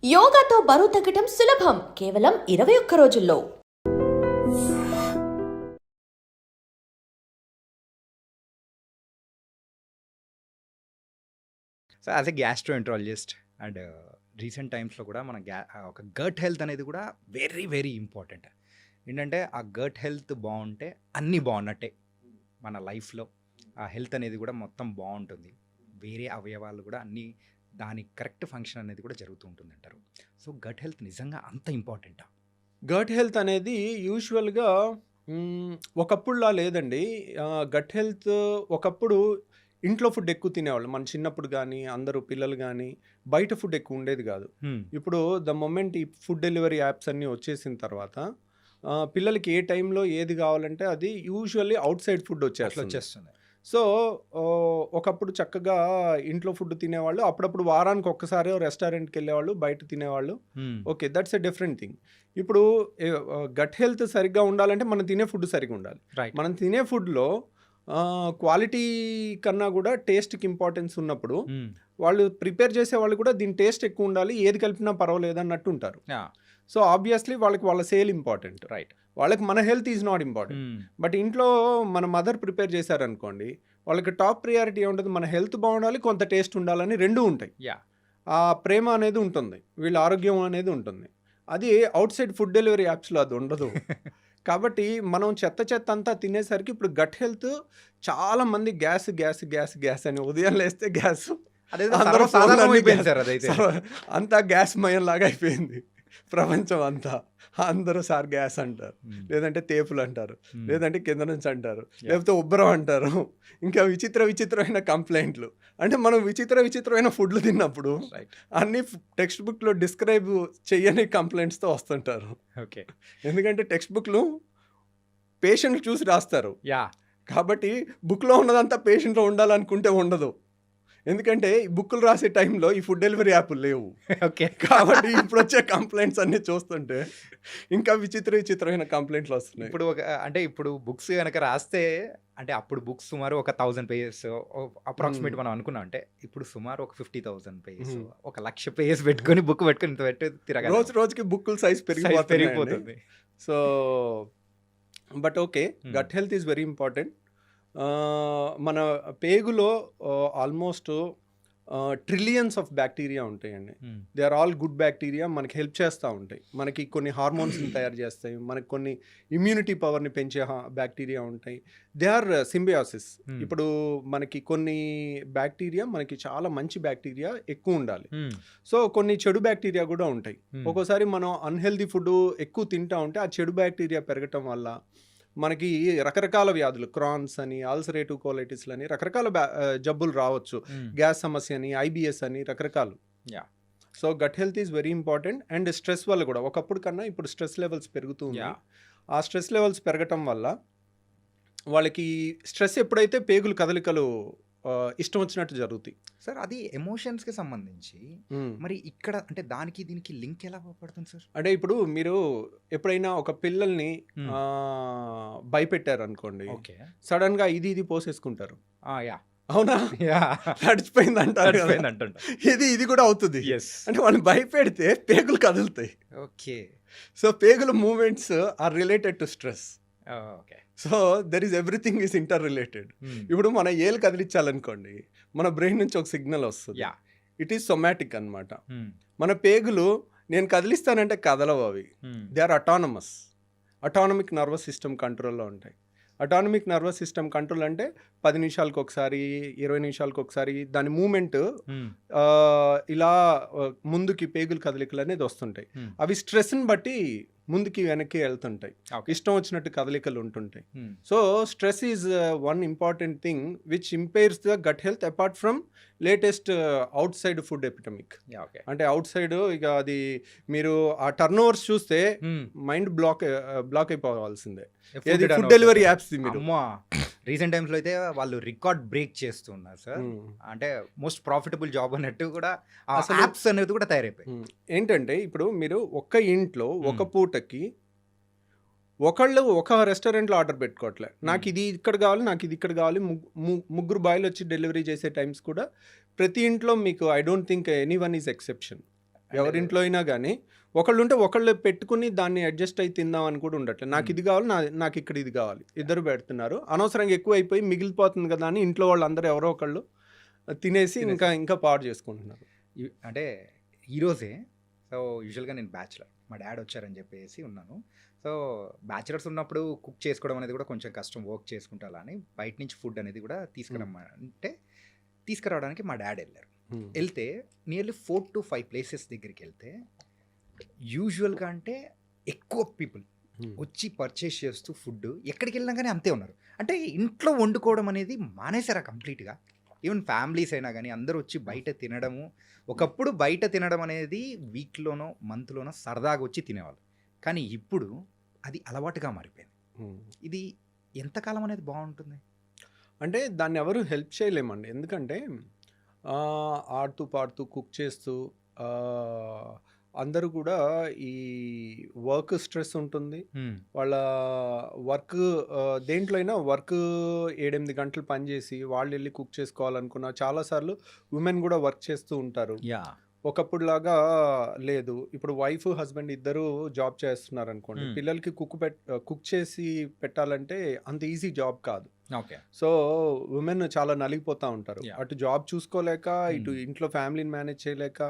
యోగాతో బరువు తగ్గటం సులభం కేవలం 21 రోజుల్లో. So as a gastroenterologist and recent టైమ్స్లో కూడా మన ఒక గట్ హెల్త్ అనేది కూడా వెరీ వెరీ ఇంపార్టెంట్. ఏంటంటే ఆ గట్ హెల్త్ బాగుంటే అన్నీ బాగున్నట్టే మన లైఫ్లో. ఆ హెల్త్ అనేది కూడా మొత్తం బాగుంటుంది, వేరే అవయవాలు కూడా అన్నీ దాని కరెక్ట్ ఫంక్షన్ అనేది కూడా జరుగుతూ ఉంటుంది అంటారు. సో గట్ హెల్త్ నిజంగా అంత ఇంపార్టెంటా? గట్ హెల్త్ అనేది యూజువల్గా ఒకప్పుడులా లేదండి. గట్ హెల్త్ ఒకప్పుడు ఇంట్లో ఫుడ్ ఎక్కువ తినేవాళ్ళు. మన చిన్నప్పుడు కానీ అందరూ పిల్లలు కానీ బయట ఫుడ్ ఎక్కువ ఉండేది కాదు. ఇప్పుడు ద మొమెంట్ ఈ ఫుడ్ డెలివరీ యాప్స్ అన్నీ వచ్చేసిన తర్వాత పిల్లలకి ఏ టైంలో ఏది కావాలంటే అది యూజువల్లీ అవుట్ సైడ్ ఫుడ్ వచ్చేస్తుంది. సో ఒకప్పుడు చక్కగా ఇంట్లో ఫుడ్ తినేవాళ్ళు, అప్పుడప్పుడు వారానికి ఒక్కసారి రెస్టారెంట్కి వెళ్ళేవాళ్ళు, బయట తినేవాళ్ళు. Okay, that's a different thing. ఇప్పుడు గట్ హెల్త్ సరిగ్గా ఉండాలంటే మనం తినే ఫుడ్ సరిగ్గా ఉండాలి. మనం తినే ఫుడ్లో క్వాలిటీ కన్నా కూడా టేస్ట్కి ఇంపార్టెన్స్ ఉన్నప్పుడు వాళ్ళు ప్రిపేర్ చేసే వాళ్ళు కూడా దీని టేస్ట్ ఎక్కువ ఉండాలి, ఏది కలిపినా పర్వాలేదు అన్నట్టు ఉంటారు. సో ఆబ్వియస్లీ వాళ్ళకి వాళ్ళ సేల్ ఇంపార్టెంట్, రైట్? వాళ్ళకి మన health is not important. But ఇంట్లో మన మదర్ ప్రిపేర్ చేశారనుకోండి, వాళ్ళకి టాప్ ప్రియారిటీ ఉంటుంది, మన హెల్త్ బాగుండాలి, కొంత టేస్ట్ ఉండాలని రెండూ ఉంటాయి. ఆ ప్రేమ అనేది ఉంటుంది, వీళ్ళ ఆరోగ్యం అనేది ఉంటుంది. అది అవుట్ సైడ్ ఫుడ్ డెలివరీ యాప్స్లో అది ఉండదు. కాబట్టి మనం చెత్త అంతా తినేసరికి ఇప్పుడు గట్ హెల్త్ చాలా మంది గ్యాస్ గ్యాస్ గ్యాస్ గ్యాస్ అని ఉదయం లేస్తే గ్యాస్, అంతా గ్యాస్ మయం లాగా అయిపోయింది ప్రపంచం అంతా. అందరూ సార్ గ్యాస్ అంటారు, లేదంటే తేపులు అంటారు, లేదంటే కింద నుంచి అంటారు, లేకపోతే ఉబ్బరం అంటారు. ఇంకా విచిత్రమైన కంప్లైంట్లు. అంటే మనం విచిత్రమైన ఫుడ్లు తిన్నప్పుడు అన్ని టెక్స్ట్ బుక్లో డిస్క్రైబ్ చెయ్యని కంప్లైంట్స్తో వస్తుంటారు. ఓకే, ఎందుకంటే టెక్స్ట్ బుక్లు పేషెంట్ చూసి రాస్తారు. కాబట్టి బుక్లో ఉన్నదంతా పేషెంట్లో ఉండాలనుకుంటే ఉండదు. ఎందుకంటే ఈ బుక్కులు రాసే టైంలో ఈ ఫుడ్ డెలివరీ యాప్లు లేవు. ఓకే, కాబట్టి ఇప్పుడు వచ్చే కంప్లైంట్స్ అన్నీ చూస్తుంటే ఇంకా విచిత్రమైన కంప్లైంట్లు వస్తున్నాయి. ఇప్పుడు బుక్స్ కనుక రాస్తే, అంటే అప్పుడు బుక్స్ సుమారు ఒక 1000 పేజెస్ అప్రాక్సిమేట్ మనం అనుకున్నాం. అంటే ఇప్పుడు సుమారు ఒక 50,000 పేజెస్, 1,00,000 పేజెస్ పెట్టుకొని బుక్ పెట్టుకొని ఇంత పెట్టి తిరగాలి. రోజుకి బుక్కుల సైజ్ పెరిగిపోతుంది. So but okay, gut health is very important. మన పేగులో ఆల్మోస్ట్ ట్రిలియన్స్ ఆఫ్ బ్యాక్టీరియా ఉంటాయండి. They are all good bacteria, మనకి హెల్ప్ చేస్తూ ఉంటాయి. మనకి కొన్ని హార్మోన్స్ని తయారు చేస్తాయి, మనకి కొన్ని ఇమ్యూనిటీ పవర్ని పెంచే బ్యాక్టీరియా ఉంటాయి. They are symbiosis. ఇప్పుడు మనకి కొన్ని బ్యాక్టీరియా, మనకి చాలా మంచి బ్యాక్టీరియా ఎక్కువ ఉండాలి. సో కొన్ని చెడు బ్యాక్టీరియా కూడా ఉంటాయి. ఒక్కోసారి మనం అన్హెల్దీ ఫుడ్ ఎక్కువ తింటా ఉంటే ఆ చెడు బ్యాక్టీరియా పెరగటం వల్ల మనకి రకరకాల వ్యాధులు, క్రాన్స్ అని, అల్సరేటివ్ కోలైటిస్ అని రకరకాల జబ్బులు రావచ్చు. గ్యాస్ సమస్య అని, ఐబిఎస్ అని రకరకాలు. So gut health is very important. And stress వల్ల కూడా ఒకప్పుడు కన్నా ఇప్పుడు స్ట్రెస్ లెవెల్స్ పెరుగుతుంది. ఆ స్ట్రెస్ లెవెల్స్ పెరగటం వల్ల వాళ్ళకి స్ట్రెస్ ఎప్పుడైతే పేగులు కదలికలు ఇష్టం వచ్చినట్టు జరుగుతాయి. సార్ అది ఎమోషన్స్కి సంబంధించి మరి ఇక్కడ అంటే దానికి దీనికి లింక్ ఎలా పడుతుంది సార్? అంటే ఇప్పుడు మీరు ఎప్పుడైనా ఒక పిల్లల్ని భయపెట్టారు అనుకోండి, సడన్ గా ఇది పోసేసుకుంటారు. అవునా? తడిచిపోయింది అంటారు. ఇది కూడా అవుతుంది. అంటే వాళ్ళు భయపెడితే పేగులు కదులుతాయి. ఓకే, సో పేగుల movements are related to stress. Okay, so there is everything is inter related. ఇప్పుడు మన ఏలు కదిలించాలనుకోండి, మన బ్రెయిన్ నుంచి ఒక సిగ్నల్ వస్తుంది. ఇట్ ఈస్ సొమాటిక్ అనమాట. మన పేగులు నేను కదిలిస్తానంటే కదలవు అవి. They are autonomous. Autonomic nervous system కంట్రోల్లో ఉంటాయి. అటానమిక్ నర్వస్ సిస్టమ్ కంట్రోల్ అంటే 10 నిమిషాలకు ఒకసారి, 20 నిమిషాలకు ఒకసారి దాని మూమెంట్ ఇలా ముందుకి పేగులు కదలికలు అనేది వస్తుంటాయి. అవి స్ట్రెస్ని బట్టి ముందుకి వెనక్కి వెళ్తుంటాయి, ఇష్టం వచ్చినట్టు కదలికలు ఉంటుంటాయి. So stress is one important thing which impairs the gut health apart from latest outside food epidemic. అంటే అవుట్ సైడ్ ఇక అది మీరు ఆ టర్న్ ఓవర్స్ చూస్తే మైండ్ బ్లాక్ అయిపోవాల్సిందే. ఫుడ్ డెలివరీ యాప్స్ రీసెంట్ టైమ్స్లో అయితే వాళ్ళు రికార్డ్ బ్రేక్ చేస్తున్నారు సార్. అంటే మోస్ట్ ప్రాఫిటబుల్ జాబ్ అన్నట్టు కూడా అసలు యాప్స్ అనేది కూడా తయారైపోయి. ఏంటంటే ఇప్పుడు మీరు ఒక్క ఇంట్లో ఒక పూటకి ఒకళ్ళు ఒక రెస్టారెంట్లో ఆర్డర్ పెట్టుకోవట్లే, నాకు ఇది ఇక్కడ కావాలి, నాకు ఇది ఇక్కడ కావాలి. ముగ్గురు బాయ్లు వచ్చి డెలివరీ చేసే టైమ్స్ కూడా ప్రతి ఇంట్లో మీకు I don't think any one is exception. ఎవరింట్లో అయినా గానీ, ఒకళ్ళుంటే ఒకళ్ళు పెట్టుకొని దాన్ని అడ్జస్ట్ అయ్యి తిందాం అని కూడా ఉండట్లేదు. నాకిది గావాలి, నాకిక్కడ ఇది గావాలి. ఇద్దరు పెడుతున్నారు. అనవసరంగా ఎక్కువైపోయి మిగిలిపోతుంది కదా అని ఇంట్లో వాళ్ళందరూ ఎవరో ఒకళ్ళు తినేసి ఇంకా పాడు చేసుకుంటున్నారు. అంటే ఈరోజే సో యూజువల్గా నేను బ్యాచులర్, మా డాడ్ వచ్చారని చెప్పేసి ఉన్నాను. సో బ్యాచులర్స్ ఉన్నప్పుడు కుక్ చేసుకోవడం అనేది కూడా కొంచెం కష్టం, వర్క్ చేసుకుంటా అలా అని బయట నుంచి ఫుడ్ అనేది కూడా తీసుకురావడానికి మా డాడ్ వెళ్ళారు. వెళ్తే నియర్లీ 4 to 5 ప్లేసెస్ దగ్గరికి వెళ్తే యూజువల్గా అంటే ఎక్కువ పీపుల్ వచ్చి పర్చేస్ చేస్తూ ఫుడ్ ఎక్కడికి వెళ్ళినా కానీ అంతే ఉన్నారు. అంటే ఇంట్లో వండుకోవడం అనేది మానేశారా కంప్లీట్గా. ఈవెన్ ఫ్యామిలీస్ అయినా కానీ అందరూ వచ్చి బయట తినడము. ఒకప్పుడు బయట తినడం అనేది వీక్లోనో మంత్లోనో సరదాగా వచ్చి తినేవాళ్ళు, కానీ ఇప్పుడు అది అలవాటుగా మారిపోయింది. ఇది ఎంతకాలం అనేది బాగుంటుంది? అంటే దాన్ని ఎవరు హెల్ప్ చేయలేమండి. ఎందుకంటే ఆడుతూ పాడుతూ కుక్ చేస్తూ అందరూ కూడా ఈ వర్క్ స్ట్రెస్ ఉంటుంది. వాళ్ళ వర్క్ దేంట్లో అయినా వర్క్ 7-8 గంటలు పనిచేసి వాళ్ళు వెళ్ళి కుక్ చేసుకోవాలనుకున్న చాలాసార్లు ఉమెన్ కూడా వర్క్ చేస్తూ ఉంటారు. ఒకప్పుడులాగా లేదు. ఇప్పుడు వైఫ్ హస్బెండ్ ఇద్దరు జాబ్ చేస్తున్నారు అనుకోండి, పిల్లలకి కుక్ చేసి పెట్టాలంటే అంత ఈజీ జాబ్ కాదు. ఓకే. సో ఉమెన్ చాలా నలిగిపోతూ ఉంటారు. అటు జాబ్ చూసుకోలేక, ఇటు ఇంట్లో ఫ్యామిలీని మేనేజ్ చేయలేక,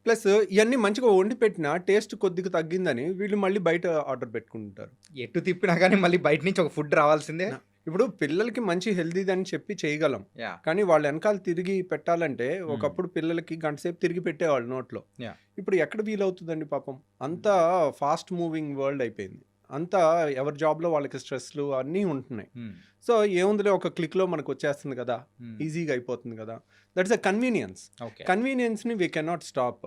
ప్లస్ ఇవన్నీ మంచిగా వండి పెట్టినా టేస్ట్ కొద్దిగా తగ్గిందని వీళ్ళు మళ్ళీ బయట ఆర్డర్ పెట్టుకుంటారు. ఎటు తిప్పినా కానీ మళ్ళీ బయట నుంచి ఒక ఫుడ్ రావాల్సిందే. ఇప్పుడు పిల్లలకి మంచి హెల్దీ అని చెప్పి చేయగలం, కానీ వాళ్ళ వెనకాల తిరిగి పెట్టాలంటే ఒకప్పుడు పిల్లలకి గంట సేపు తిరిగి పెట్టేవాళ్ళు నోట్లో. ఇప్పుడు ఎక్కడ వీలవుతుందండి పాపం. అంతా ఫాస్ట్ మూవింగ్ వరల్డ్ అయిపోయింది. అంతా ఎవరి జాబ్లో వాళ్ళకి స్ట్రెస్లు అన్నీ ఉంటున్నాయి. సో ఏముందిలే, ఒక క్లిక్లో మనకు వచ్చేస్తుంది కదా, ఈజీగా అయిపోతుంది కదా. That's a convenience. కన్వీనియన్స్ని వీ కెనాట్ స్టాప్.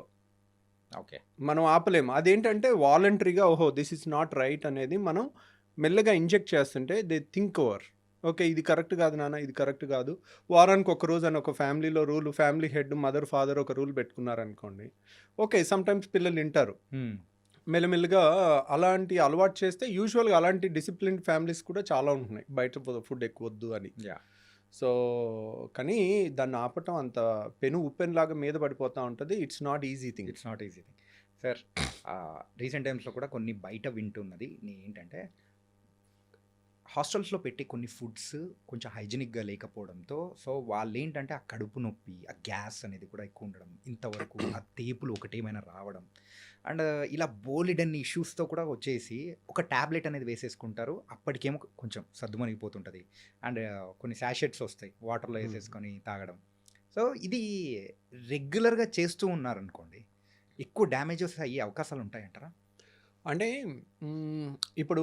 ఓకే, మనం ఆపలేము. అదేంటంటే వాలంటరీగా ఓహో దిస్ ఇస్ నాట్ రైట్ అనేది మనం మెల్లగా ఇంజెక్ట్ చేస్తుంటే దే థింక్ ఓవర్, ఓకే ఇది కరెక్ట్ కాదు నాన్న, ఇది కరెక్ట్ కాదు. వారానికి ఒక రోజు అని ఒక ఫ్యామిలీలో rule, family head mother father ఒక రూల్ పెట్టుకున్నారనుకోండి, ఓకే సమ్టైమ్స్ పిల్లలు వింటారు. మెల్లమెల్లగా అలాంటి అలవాటు చేస్తే యూజువల్గా అలాంటి డిసిప్లిన్ ఫ్యామిలీస్ కూడా చాలా ఉంటున్నాయి, బయట ఫుడ్ ఎక్కువ వద్దు అని. సో కానీ దాన్ని ఆపటం అంత ఉప్పెన్ లాగా మీద పడిపోతూ ఉంటుంది. It's not easy thing. Sir recent టైమ్స్లో కూడా కొన్ని బయట వింటున్నది ఏంటంటే హాస్టల్స్లో పెట్టి కొన్ని ఫుడ్స్ కొంచెం హైజీనిక్గా లేకపోవడంతో సో వాళ్ళు ఏంటంటే ఆ కడుపు నొప్పి, ఆ గ్యాస్ అనేది కూడా ఎక్కువ ఉండడం, ఇంతవరకు ఆ తేపులు ఒకటేమైనా రావడం, అండ్ ఇలా బోలెడన్ని ఇష్యూస్తో కూడా వచ్చేసి ఒక ట్యాబ్లెట్ అనేది వేసేసుకుంటారు. అప్పటికేమో కొంచెం సర్దుమణిగిపోతుంటుంది. అండ్ కొన్ని శాషెట్స్ వస్తాయి, వాటర్లో వేసేసుకొని తాగడం. సో ఇది రెగ్యులర్గా చేస్తూ ఉన్నారనుకోండి, ఎక్కువ డ్యామేజెస్ అయ్యే అవకాశాలు ఉంటాయంటారా? అంటే ఇప్పుడు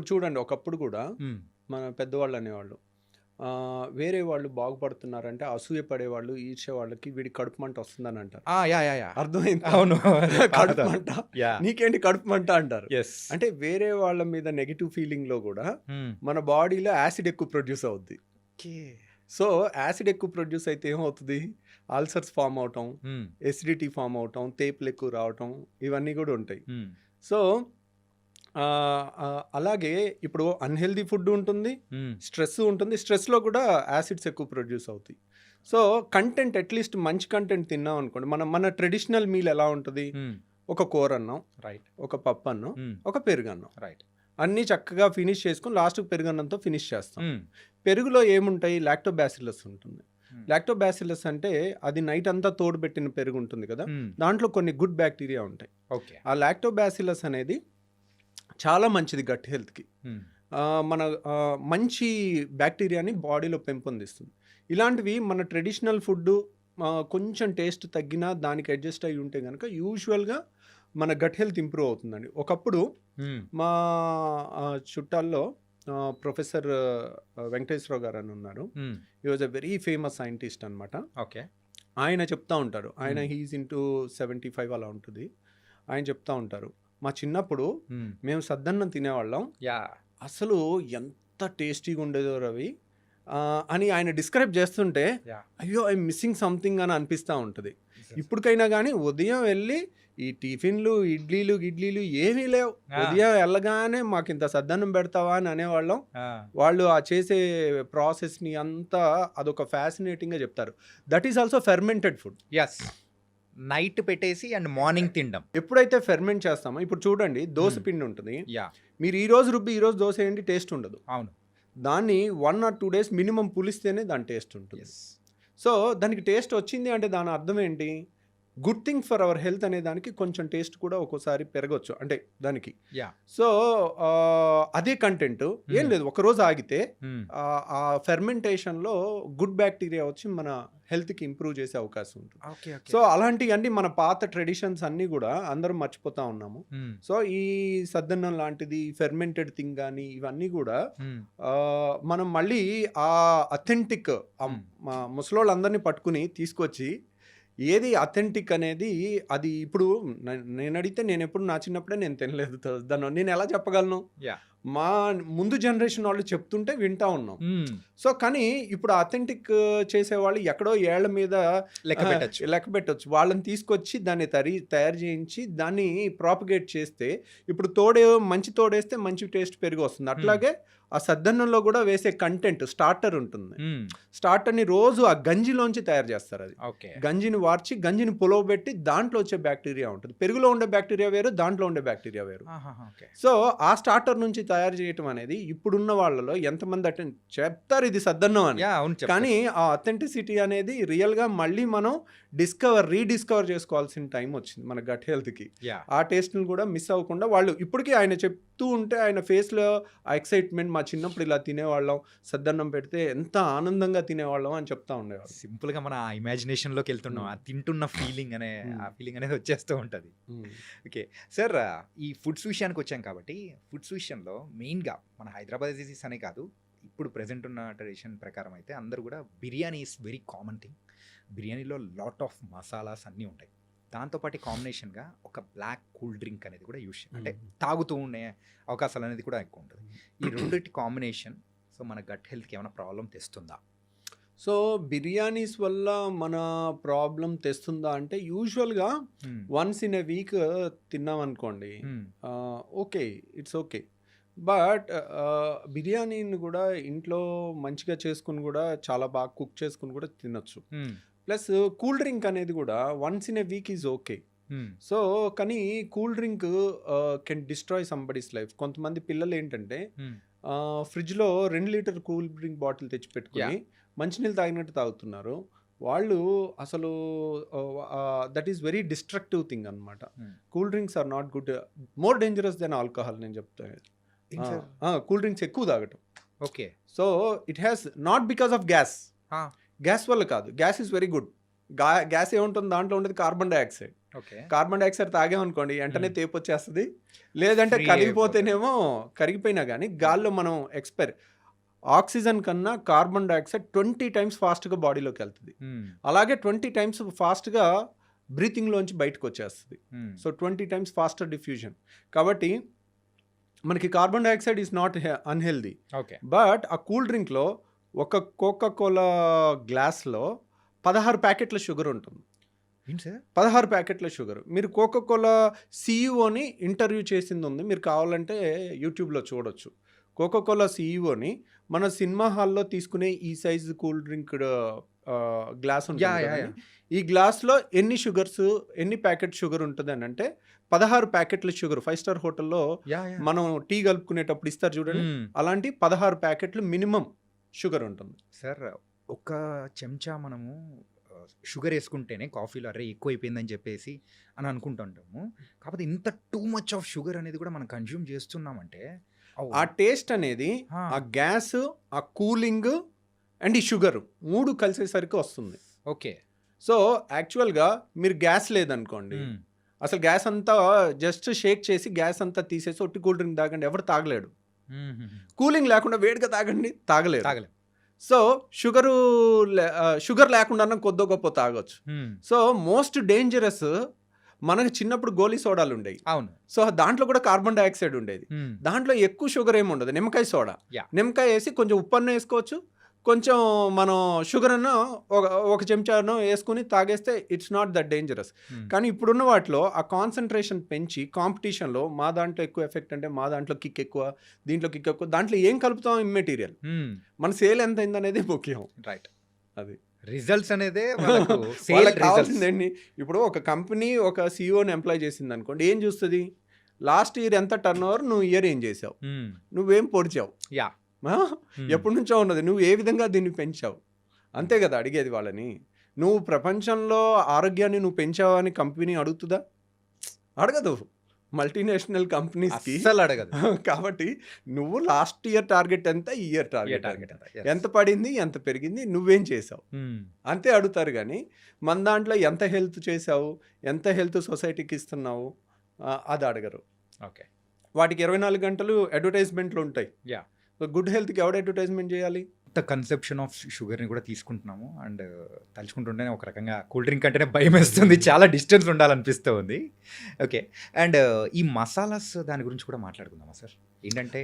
చూడండి, ఒకప్పుడు కూడా మన పెద్దవాళ్ళు అనేవాళ్ళు వేరే వాళ్ళు బాగుపడుతున్నారంటే అసూయ పడేవాళ్ళు, ఈర్చే వాళ్ళకి వీడి కడుపు మంట వస్తుందని అంటారు. అర్థమైంది? అవును, కడుపు మంట, నీకేంటి కడుపు మంట అంటారు. అంటే వేరే వాళ్ళ మీద నెగిటివ్ ఫీలింగ్ లో కూడా మన బాడీలో యాసిడ్ ఎక్కువ ప్రొడ్యూస్ అవుద్ది. సో యాసిడ్ ఎక్కువ ప్రొడ్యూస్ అయితే ఏమవుతుంది, అల్సర్స్ ఫామ్ అవటం, ఎసిడిటీ ఫామ్ అవటం, తేపులు ఎక్కువ రావటం, ఇవన్నీ కూడా ఉంటాయి. సో అలాగే ఇప్పుడు అన్హెల్దీ ఫుడ్ ఉంటుంది, స్ట్రెస్ ఉంటుంది, స్ట్రెస్లో కూడా యాసిడ్స్ ఎక్కువ ప్రొడ్యూస్ అవుతాయి. సో కంటెంట్ అట్లీస్ట్ మంచి కంటెంట్ తిన్నాం అనుకోండి, మన ట్రెడిషనల్ మీల్ ఎలా ఉంటుంది, ఒక కూర అన్నం, రైట్, ఒక పప్పు అన్నం, ఒక పెరుగన్నం, రైట్, అన్నీ చక్కగా ఫినిష్ చేసుకుని లాస్ట్కి పెరుగన్నంతో ఫినిష్ చేస్తాం. పెరుగులో ఏముంటాయి, లాక్టోబాసిల్లస్ ఉంటుంది. లాక్టోబాసిల్లస్ అంటే అది నైట్ అంతా తోడుపెట్టిన పెరుగు ఉంటుంది కదా, దాంట్లో కొన్ని గుడ్ బ్యాక్టీరియా ఉంటాయి. ఆ లాక్టోబాసిల్లస్ అనేది చాలా మంచిది గట్ హెల్త్కి. మన మంచి బ్యాక్టీరియాని బాడీలో పెంపొందిస్తుంది. ఇలాంటివి మన ట్రెడిషనల్ ఫుడ్ కొంచెం టేస్ట్ తగ్గినా దానికి అడ్జస్ట్ అయ్యి ఉంటే కనుక యూజువల్గా మన గట్ హెల్త్ ఇంప్రూవ్ అవుతుందండి. ఒకప్పుడు మా చుట్టాల్లో ప్రొఫెసర్ వెంకటేశ్వరరావు గారు అని ఉన్నారు. He was a very famous scientist అనమాట. ఓకే. ఆయన చెప్తా ఉంటారు, ఆయన హీఈస్ ఇంటూ 75 అలా ఉంటుంది. ఆయన చెప్తా ఉంటారు, మా చిన్నప్పుడు మేము సద్దన్నం తినేవాళ్ళం, అసలు ఎంత టేస్టీగా ఉండేదో రవి అని ఆయన డిస్క్రైబ్ చేస్తుంటే అయ్యో ఐ మిస్సింగ్ సంథింగ్ అని అనిపిస్తూ ఉంటుంది. ఇప్పటికైనా కానీ ఉదయం వెళ్ళి ఈ టిఫిన్లు ఇడ్లీలు ఏమీ లేవు, ఉదయం వెళ్ళగానే మాకు ఇంత సద్దన్నం పెడతావా అని అనేవాళ్ళం. వాళ్ళు ఆ చేసే ప్రాసెస్ని అంతా అదొక ఫ్యాసినేటింగ్గా చెప్తారు. That is also fermented food. Night పెట్టేసి అండ్ మార్నింగ్ తినడం. ఎప్పుడైతే ఫెర్మెంట్ చేస్తామో ఇప్పుడు చూడండి దోస Hmm. పిండి ఉంటుంది. యా మీరు ఈ రోజు రుబ్బి ఈ రోజు దోశ వేయండి టేస్ట్ ఉండదు. అవును. దాన్ని 1 or 2 days మినిమం పులిస్తేనే దాని టేస్ట్ ఉంటుంది. ఎస్ సో దానికి టేస్ట్ వచ్చింది అంటే దాని అర్థం ఏంటి? Good thing for our health అనే దానికి కొంచెం టేస్ట్ కూడా ఒక్కోసారి పెరగచ్చు అంటే దానికి. యా సో అదే కంటెంట్ ఏం లేదు ఒకరోజు ఆగితే ఆ ఫెర్మెంటేషన్లో గుడ్ బ్యాక్టీరియా వచ్చి మన హెల్త్కి ఇంప్రూవ్ చేసే అవకాశం ఉంటుంది. Okay okay. సో అలాంటివన్నీ మన పాత ట్రెడిషన్స్ అన్నీ కూడా అందరం మర్చిపోతా ఉన్నాము. సో ఈ సద్దన్నం లాంటిది ఫెర్మెంటెడ్ థింగ్ కానీ ఇవన్నీ కూడా మనం మళ్ళీ ఆ అథెంటిక్ మా ముసలోళ్ళందరినీ పట్టుకుని తీసుకొచ్చి ఏది అథెంటిక్ అనేది అది ఇప్పుడు నేను అడిగితే నేను ఎప్పుడు నా చిన్నప్పుడే నేను తినలేదు దాన్ని నేను ఎలా చెప్పగలను? యా మా ముందు జనరేషన్ వాళ్ళు చెప్తుంటే వింటా ఉన్నాం. సో కానీ ఇప్పుడు అథెంటిక్ చేసేవాళ్ళు ఎక్కడో ఏళ్ల మీద లెక్క పెట్టచ్చు. వాళ్ళని తీసుకొచ్చి దాన్ని తయారు చేయించి దాన్ని ప్రాపగేట్ చేస్తే ఇప్పుడు మంచి తోడేస్తే మంచి టేస్ట్ పెరిగి వస్తుంది. అట్లాగే ఆ సద్దన్నంలో కూడా వేసే కంటెంట్ స్టార్టర్ ఉంటుంది. స్టార్టర్ని రోజు ఆ గంజిలోంచి తయారు చేస్తారు. అది ఓకే. గంజిని వార్చి గంజిని పులవబెట్టి దాంట్లో వచ్చే బ్యాక్టీరియా ఉంటుంది. పెరుగులో ఉండే బ్యాక్టీరియా వేరు, దాంట్లో ఉండే బ్యాక్టీరియా వేరు. సో ఆ స్టార్టర్ నుంచి తయారు చేయటం అనేది ఇప్పుడున్న వాళ్ళలో ఎంతమంది చెప్తారు ఇది సద్దన్నం అని, కానీ ఆ అథెంటిసిటీ అనేది రియల్గా మళ్ళీ మనం రీడిస్కవర్ చేసుకోవాల్సిన టైం వచ్చింది మన గట్ హెల్త్కి. ఆ టేస్ట్ని కూడా మిస్ అవ్వకుండా వాళ్ళు ఇప్పటికీ ఆయన చెప్తూ ఉంటే ఆయన ఫేస్లో ఆ ఎక్సైట్మెంట్, మా చిన్నప్పుడు ఇలా తినేవాళ్ళం, సద్దన్నం పెడితే ఎంత ఆనందంగా తినేవాళ్ళం అని చెప్తా ఉండేవాళ్ళు. సింపుల్గా మన ఇమాజినేషన్లోకి వెళ్తున్నాం, ఆ తింటున్న ఫీలింగ్ ఆ ఫీలింగ్ అనేది వచ్చేస్తూ ఉంటుంది. ఓకే సార్, ఈ ఫుడ్స్ విషయానికి వచ్చాం కాబట్టి ఫుడ్స్ విషయంలో మెయిన్గా మన హైదరాబాద్ డిసీస్ అనే కాదు, ఇప్పుడు ప్రెజెంట్ ఉన్న ట్రెడిషన్ ప్రకారం అయితే అందరూ కూడా biryani is very common thing. బిర్యానీలో లాట్ ఆఫ్ మసాలాస్ అన్నీ ఉంటాయి. దాంతోపాటు కాంబినేషన్గా ఒక బ్లాక్ కూల్ డ్రింక్ అనేది కూడా యూస్ అంటే తాగుతూ ఉండే అవకాశాలు అనేది కూడా ఎక్కువ ఉంటుంది. ఈ రెండింటి కాంబినేషన్ సో మన గట్ హెల్త్కి ఏమైనా ప్రాబ్లం తెస్తుందా? సో బిర్యానీస్ వల్ల మన ప్రాబ్లం తెస్తుందా అంటే యూజువల్గా వన్స్ ఇన్ ఎ వీక్ తిన్నాం అనుకోండి, ఓకే ఇట్స్ ఓకే. బట్ బిర్యానీని కూడా ఇంట్లో మంచిగా చేసుకుని కూడా చాలా బాగా కుక్ చేసుకుని కూడా తినొచ్చు. ప్లస్ కూల్ డ్రింక్ అనేది కూడా once in a week is okay. So కానీ cool drink can destroy somebody's life. కొంతమంది పిల్లలు ఏంటంటే ఫ్రిడ్జ్లో 2 లీటర్ కూల్ డ్రింక్ బాటిల్ తెచ్చి పెట్టుకుని మంచినీళ్ళు తాగినట్టు తాగుతున్నారు. వాళ్ళు అసలు that is very destructive thing అనమాట. Cool drinks are not good, more dangerous than alcohol నేను చెప్తాను. కూల్ డ్రింక్స్ ఎక్కువ తాగటం. Okay. So it has not because of gas వల్ల కాదు. Gas is very good. Gas ఏముంటుంది దాంట్లో ఉండేది కార్బన్ డైఆక్సైడ్. కార్బన్ డైఆక్సైడ్ తాగామనుకోండి వెంటనే తేపు వచ్చేస్తుంది, లేదంటే కరిగిపోతేనేమో కరిగిపోయినా కానీ గాల్లో మనం ఆక్సిజన్ కన్నా కార్బన్ డైఆక్సైడ్ 20 times ఫాస్ట్గా బాడీలోకి వెళ్తుంది. అలాగే 20 times ఫాస్ట్గా బ్రీతింగ్లోంచి బయటకు వచ్చేస్తుంది. So 20 times faster diffusion. కాబట్టి మనకి carbon dioxide is not unhealthy. But ఆ కూల్ డ్రింక్లో ఒక కోకా కోలా గ్లాస్లో 16 ప్యాకెట్ల షుగర్ ఉంటుంది. 16 ప్యాకెట్ల షుగర్. మీరు కోకా కోలా సిఇఓని ఇంటర్వ్యూ చేసింది ఉంది, మీరు కావాలంటే యూట్యూబ్లో చూడొచ్చు. కోకా కోలా సిఇఓని మన సినిమా హాల్లో తీసుకునే ఈ సైజు కూల్ డ్రింక్ గ్లాస్ ఉంటుంది. ఈ గ్లాస్లో ఎన్ని ప్యాకెట్ షుగర్ ఉంటుంది అని అంటే 16 ప్యాకెట్ల షుగర్. 5-star హోటల్లో మనం టీ కలుపుకునేటప్పుడు ఇస్తారు చూడండి, అలాంటి 16 ప్యాకెట్లు మినిమం షుగర్ ఉంటుంది. సార్ ఒక చెంచా మనము షుగర్ వేసుకుంటేనే కాఫీలో అరే ఎక్కువ అయిపోయిందని చెప్పేసి అని అనుకుంటుంటాము. కాకపోతే ఇంత టూ మచ్ ఆఫ్ షుగర్ అనేది కూడా మనం కన్జ్యూమ్ చేస్తున్నామంటే ఆ టేస్ట్ అనేది ఆ గ్యాస్, ఆ కూలింగ్ అండ్ ఈ షుగర్ 3 కలిసేసరికి వస్తుంది. ఓకే. సో యాక్చువల్గా మీరు గ్యాస్ లేదనుకోండి, అసలు గ్యాస్ అంతా జస్ట్ షేక్ చేసి గ్యాస్ అంతా తీసేసి ఒట్టి కూల్ డ్రింక్ తాగండి, ఎవరు తాగలేడు. కూలింగ్ లేకుండా వేడిగా తాగలేరు. సో షుగర్ లేకుండా కొద్దో గొప్ప తాగొచ్చు. సో మోస్ట్ డేంజరస్ మనకు చిన్నప్పుడు గోలీ సోడాలు ఉండేవి. అవును. సో దాంట్లో కూడా కార్బన్ డైఆక్సైడ్ ఉండేది. దాంట్లో ఎక్కువ షుగర్ ఏమి ఉండదు. నిమ్మకాయ సోడా, నిమ్మకాయ వేసి కొంచెం ఉప్పు అన్న వేసుకోవచ్చు, కొంచెం మనం షుగర్ అన్న ఒక చెంచాను వేసుకుని తాగేస్తే ఇట్స్ నాట్ దట్ డేంజరస్. కానీ ఇప్పుడున్న వాటిలో ఆ కాన్సన్ట్రేషన్ పెంచి కాంపిటీషన్లో మా దాంట్లో ఎక్కువ ఎఫెక్ట్ అంటే మా దాంట్లో కిక్ ఎక్కువ, దీంట్లో కిక్ ఎక్కువ, దాంట్లో ఏం కలుపుతాం ఇమ్మెటీరియల్, మన సేల్ ఎంత అయింది అనేది ముఖ్యం. రైట్. అది రిజల్ట్స్ అనేదే వాళ్ళకు సేల్ వాళ్ళకి రిజల్ట్స్. కావాల్సిందండి. ఇప్పుడు ఒక కంపెనీ ఒక సీఈఓని ఎంప్లాయ్ చేసింది అనుకోండి, ఏం చూస్తుంది? లాస్ట్ ఇయర్ ఎంత టర్న్ ఓవర్, నువ్వు ఇయర్ ఏం చేసావు, నువ్వేం పొడిచావు, యా ఎప్పటి నుంచో ఉన్నది, నువ్వు ఏ విధంగా దీన్ని పెంచావు, అంతే కదా అడిగేది వాళ్ళని. నువ్వు ప్రపంచంలో ఆరోగ్యాన్ని నువ్వు పెంచావా అని కంపెనీ అడుగుతుందా? అడగదు. మల్టీనేషనల్ కంపెనీస్కి అస్సలు అడగదు. కాబట్టి నువ్వు లాస్ట్ ఇయర్ టార్గెట్ ఎంత, ఈ ఇయర్ టార్గెట్ టార్గెట్ ఎంత, ఎంత పడింది, ఎంత పెరిగింది, నువ్వేం చేసావు, అంతే అడుగుతారు. కానీ మన దాంట్లో ఎంత హెల్త్ చేసావు, ఎంత హెల్త్ సొసైటీకి ఇస్తున్నావు, అది అడగరు. ఓకే, వాటికి 24 గంటలు అడ్వర్టైజ్మెంట్లు ఉంటాయి. యా, గుడ్ హెల్త్కి ఎవడు అడ్వర్టైజ్మెంట్ చేయాలి? కన్సెప్షన్ ఆఫ్ షుగర్ని కూడా తీసుకుంటున్నాము. అండ్ తలుచుకుంటుంటేనే ఒక రకంగా కూల్ డ్రింక్ అంటేనే భయం వేస్తుంది, చాలా డిస్టెన్స్ ఉండాలనిపిస్తూ ఉంది. ఓకే, అండ్ ఈ మసాలాస్ దాని గురించి కూడా మాట్లాడుకుందామా సార్? ఏంటంటే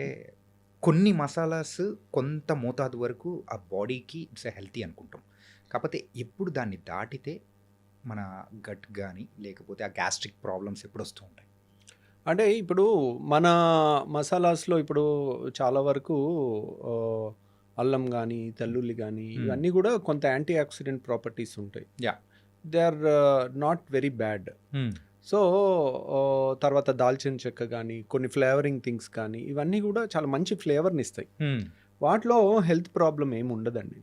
కొన్ని మసాలాస్ కొంత మోతాదు వరకు ఆ బాడీకి ఇట్స్ హెల్తీ అనుకుంటాం, కాకపోతే ఎప్పుడు దాన్ని దాటితే మన గట్ కానీ లేకపోతే ఆ గ్యాస్ట్రిక్ ప్రాబ్లమ్స్ ఎప్పుడు వస్తూ ఉంటాయి? అంటే ఇప్పుడు మన మసాలాస్లో ఇప్పుడు చాలా వరకు అల్లం కానీ, తెల్లుల్లి కానీ, ఇవన్నీ కూడా కొంత యాంటీ ఆక్సిడెంట్ ప్రాపర్టీస్ ఉంటాయి. Yeah, they are not very bad. So తర్వాత దాల్చిన చెక్క కానీ, కొన్ని ఫ్లేవరింగ్ థింగ్స్ కానీ, ఇవన్నీ కూడా చాలా మంచి ఫ్లేవర్ని ఇస్తాయి. వాటిలో హెల్త్ ప్రాబ్లం ఏమి ఉండదండి.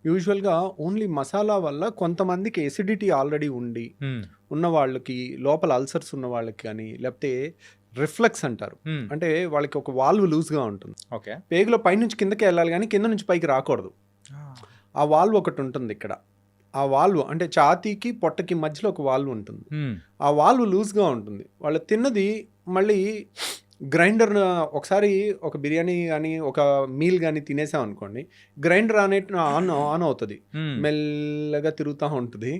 యూజువల్గా ఓన్లీ మసాలా వల్ల కొంతమందికి ఎసిడిటీ ఆల్రెడీ ఉన్న వాళ్ళకి, లోపల అల్సర్స్ ఉన్న వాళ్ళకి కానీ, లేకపోతే రిఫ్లెక్స్ అంటారు, అంటే వాళ్ళకి ఒక వాల్వ్ లూజ్గా ఉంటుంది. ఓకే, పేగులో పైనుంచి కిందకి వెళ్ళాలి కానీ కింద నుంచి పైకి రాకూడదు. ఆ వాల్వ్ ఒకటి ఉంటుంది ఇక్కడ. ఆ వాల్వ్ అంటే ఛాతీకి పొట్టకి మధ్యలో ఒక వాల్వ్ ఉంటుంది. ఆ వాల్వ్ లూజ్గా ఉంటుంది. వాళ్ళు తిన్నది మళ్ళీ గ్రైండర్, ఒకసారి ఒక బిర్యానీ కానీ ఒక మీల్ కానీ తినేసాం అనుకోండి, గ్రైండర్ ఆన్ అవుతుంది, మెల్లగా తిరుగుతూ ఉంటుంది.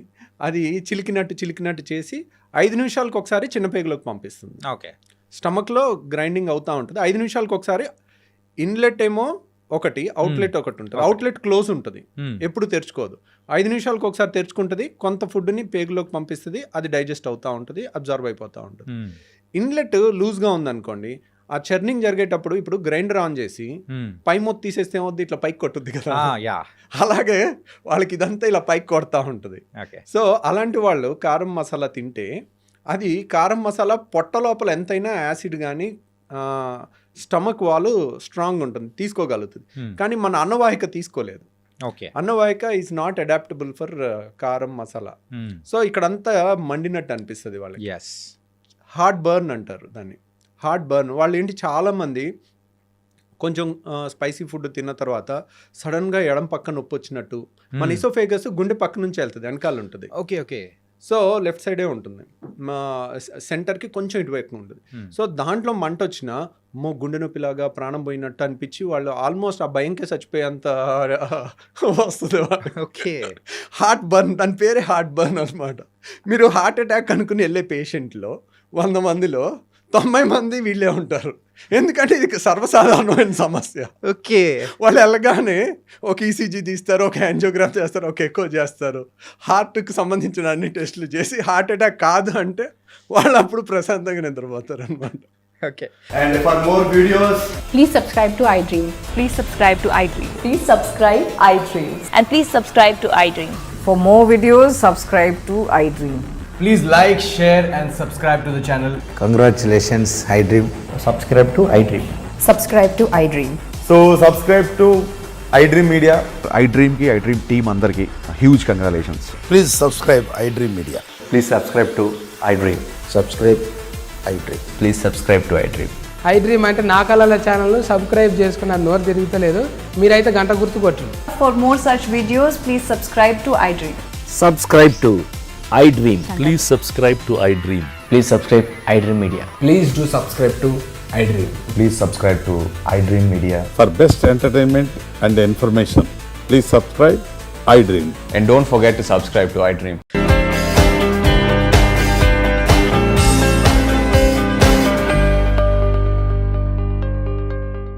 అది చిలికినట్టు చేసి 5 నిమిషాలకు ఒకసారి చిన్న పేగులోకి పంపిస్తుంది. ఓకే, స్టమక్లో గ్రైండింగ్ అవుతూ ఉంటుంది. 5 నిమిషాలకు ఒకసారి ఇన్లెట్ ఏమో ఒకటి, అవుట్లెట్ ఒకటి ఉంటుంది. అవుట్లెట్ క్లోజ్ ఉంటుంది, ఎప్పుడు తెరుచుకోదు. 5 నిమిషాలకు ఒకసారి తెరుచుకుంటుంది, కొంత ఫుడ్ని పేగులోకి పంపిస్తుంది, అది డైజెస్ట్ అవుతూ ఉంటుంది, అబ్జర్వ్ అయిపోతూ ఉంటుంది. ఇన్లెట్ లూజ్గా ఉందనుకోండి, ఆ చర్నింగ్ జరిగేటప్పుడు ఇప్పుడు గ్రైండర్ ఆన్ చేసి పై మొత్తం తీసేస్తే ఏమవుద్ది, ఇట్లా పైకి కొట్టుద్ది కదా, అలాగే వాళ్ళకి ఇదంతా ఇలా పైకి కొడతా ఉంటుంది. సో అలాంటి వాళ్ళు కారం మసాలా తింటే, అది కారం మసాలా పొట్ట లోపల ఎంతైనా యాసిడ్ కానీ స్టమక్ వాళ్ళు స్ట్రాంగ్ ఉంటుంది, తీసుకోగలుగుతుంది. కానీ మన అన్నవాహిక తీసుకోలేదు. అన్నవాహిక ఈజ్ నాట్ అడాప్టబుల్ ఫర్ కారం మసాలా. సో ఇక్కడంతా మండినట్టు అనిపిస్తుంది వాళ్ళకి. హార్ట్ బర్న్ అంటారు దాన్ని, హార్ట్ బర్న్. వాళ్ళు ఏంటి, చాలామంది కొంచెం స్పైసీ ఫుడ్ తిన్న తర్వాత సడన్గా ఎడం పక్క నొప్పి వచ్చినట్టు, మన ఇసోఫేగస్ గుండె పక్క నుంచి వెళ్తుంది, వెనకాల ఉంటుంది. ఓకే, సో లెఫ్ట్ సైడే ఉంటుంది, మా సెంటర్కి కొంచెం ఇటువైపు ఉంటుంది. సో దాంట్లో మంట వచ్చినా గుండె నొప్పిలాగా ప్రాణం పోయినట్టు అనిపించి వాళ్ళు ఆల్మోస్ట్ ఆ భయంకే చచ్చిపోయేంత వస్తుంది. ఓకే, హార్ట్ బర్న్, దాని పేరే హార్ట్ బర్న్ అనమాట. మీరు హార్ట్ అటాక్ అనుకుని వెళ్ళే పేషెంట్లో 100 మందిలో 90 మంది వీళ్ళే ఉంటారు, ఎందుకంటే ఇది సర్వసాధారణమైన సమస్య. ఓకే, వాళ్ళు వెళ్ళగానే ఒక ఈసీజీ తీస్తారు, ఒక యాంజియోగ్రామ్ చేస్తారు, ఒక ఎకో చేస్తారు, హార్ట్కి సంబంధించిన అన్ని టెస్టులు చేసి హార్ట్ అటాక్ కాదు అంటే వాళ్ళు అప్పుడు ప్రశాంతంగా నిద్రపోతారు అనమాట. Okay. And for more videos, please subscribe to iDream. Please subscribe to iDream. Please subscribe iDream. And please subscribe to iDream. For more videos, subscribe to iDream. please like, share and subscribe to the channel. Congratulations, iDream. Subscribe to iDream. Subscribe to iDream. So subscribe to iDream Media. iDream team andarki huge congratulations. Please subscribe iDream Media. Please subscribe to iDream. Subscribe iDream. Please subscribe to iDream. iDream అంటే నా కళల ఛానల్ను subscribe చేసుకున్న నోరు తిరుగుతలేదు, మీరైతే గంట గుర్తు కొట్టండి. For more such videos, please subscribe to iDream. Subscribe to iDream. Please subscribe to iDream. Please subscribe iDream Media. Please do subscribe to iDream. Please subscribe to iDream Media. For best entertainment and information, please subscribe iDream. And don't forget to subscribe to iDream.